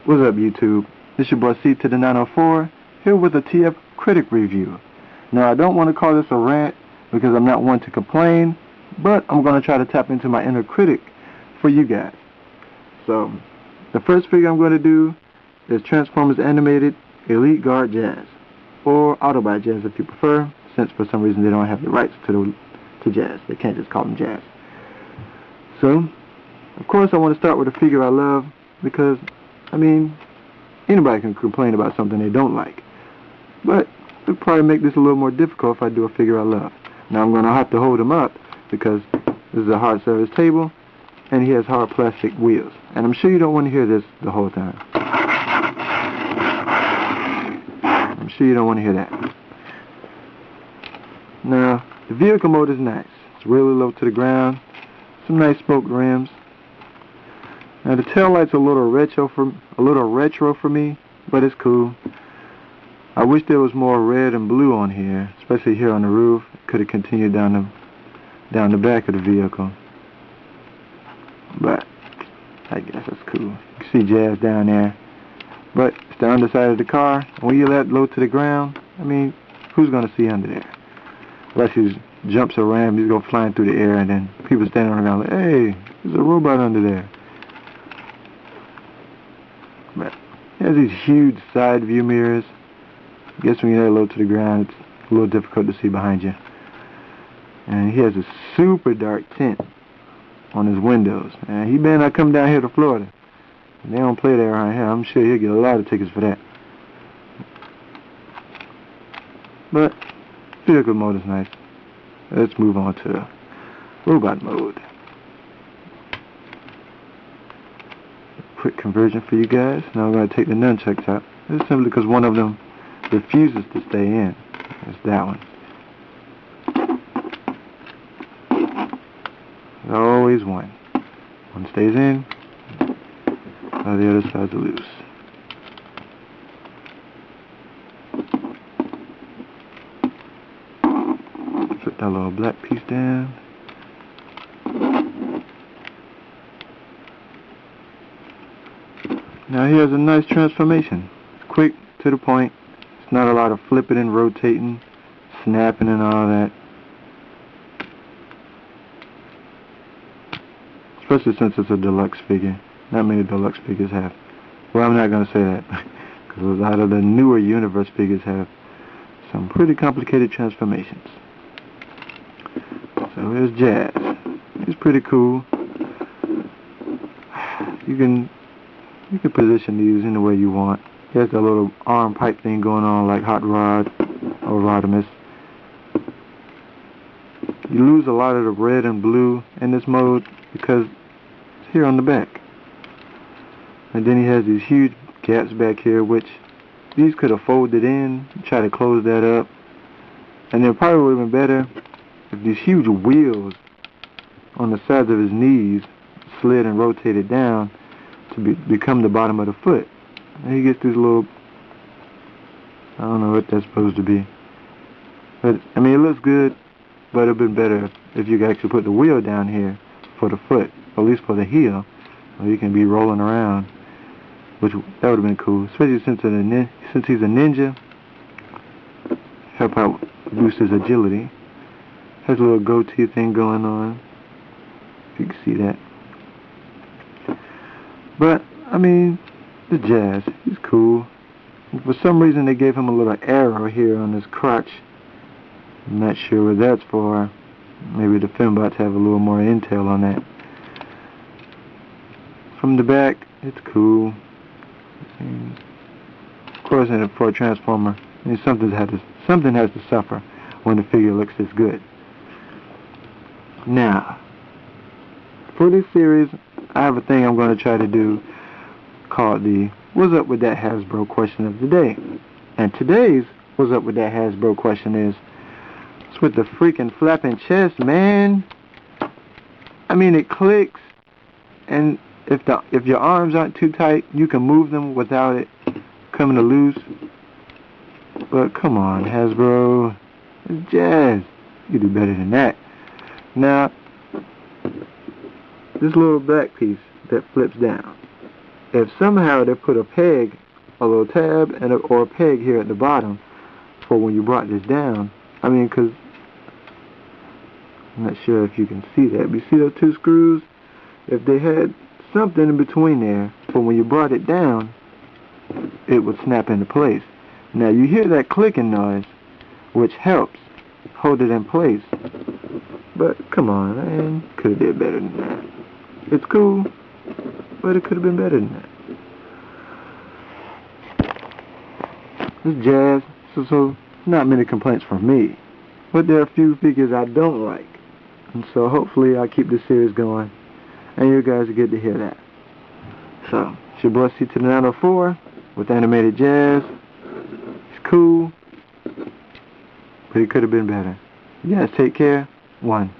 What's up, YouTube? It's your boy C to the 904, here with a TF Critic review. Now, I don't want to call this a rant because I'm not one to complain, but I'm going to try to tap into my inner critic for you guys. So, the first figure I'm going to do is Transformers Animated Elite Guard Jazz, or Autobot Jazz if you prefer, since for some reason they don't have the rights to Jazz. They can't just call him Jazz. So, of course I want to start with a figure I love because, I mean, anybody can complain about something they don't like. But it'll probably make this a little more difficult if I do a figure I love. Now I'm going to have to hold him up because this is a hard service table and he has hard plastic wheels. And I'm sure you don't want to hear this the whole time. I'm sure you don't want to hear that. Now, the vehicle mode is nice. It's really low to the ground. Some nice smoked rims. Now the tail light's a little retro for me, but it's cool. I wish there was more red and blue on here, especially here on the roof. It could have continued down the back of the vehicle. But I guess that's cool. You can see Jazz down there. But it's the underside of the car. When you let it low to the ground, I mean, who's gonna see under there? Unless he jumps around, he's going flying through the air, and then people standing around like, hey, there's a robot under there. But he has these huge side view mirrors. I guess when you're that low to the ground, it's a little difficult to see behind you. And he has a super dark tint on his windows. And he better not come down here to Florida. They don't play that around here. I'm sure he'll get a lot of tickets for that. But vehicle mode is nice. Let's move on to robot mode. Quick conversion for you guys. Now I'm going to take the nunchucks out. This is simply because one of them refuses to stay in. It's that one. There's always one. One stays in, while the other side's loose. Put that little black piece down. Now he has a nice transformation. It's quick, to the point. It's not a lot of flipping and rotating, snapping and all that. Especially since it's a deluxe figure. Not many deluxe figures have. Well, I'm not going to say that. Because a lot of the newer universe figures have some pretty complicated transformations. So here's Jazz. He's pretty cool. You can position these in the way you want. He has that little arm pipe thing going on like Hot Rod or Rodimus. You lose a lot of the red and blue in this mode because it's here on the back. And then he has these huge gaps back here, which these could have folded in, try to close that up. And it probably would have been better if these huge wheels on the sides of his knees slid and rotated down to become the bottom of the foot. And he gets these little, I don't know what that's supposed to be. But, I mean, it looks good, but it would have been better if you could actually put the wheel down here for the foot, at least for the heel, so you can be rolling around, which that would have been cool, especially since he's a ninja. Help out boost his agility. Has a little goatee thing going on, if you can see that. But, I mean, the Jazz, he's cool. And for some reason they gave him a little arrow here on his crotch. I'm not sure what that's for. Maybe the Fembots have a little more intel on that. From the back, it's cool. And of course, for a Transformer, I mean, something has to suffer when the figure looks this good. Now, for this series, I have a thing I'm going to try to do called the What's Up With That Hasbro question of the day. And today's What's Up With That Hasbro question is, what's with the freaking flapping chest, man? I mean, it clicks, and if your arms aren't too tight, you can move them without it coming to loose. But come on, Hasbro, it's Jazz. You do better than that. Now, this little black piece that flips down, if somehow they put a peg, a little tab, and or a peg here at the bottom for when you brought this down, I mean, because I'm not sure if you can see that, but you see those two screws? If they had something in between there, for when you brought it down, it would snap into place. Now you hear that clicking noise, which helps hold it in place. But come on, man, could have did better than that. It's cool, but it could have been better than that. It's jazz, so not many complaints from me. But there are a few figures I don't like. And so hopefully I'll keep this series going, and you guys will get to hear that. So, it's your boy C to the 904 with Animated Jazz. It's cool, but it could have been better. You guys take care. 1.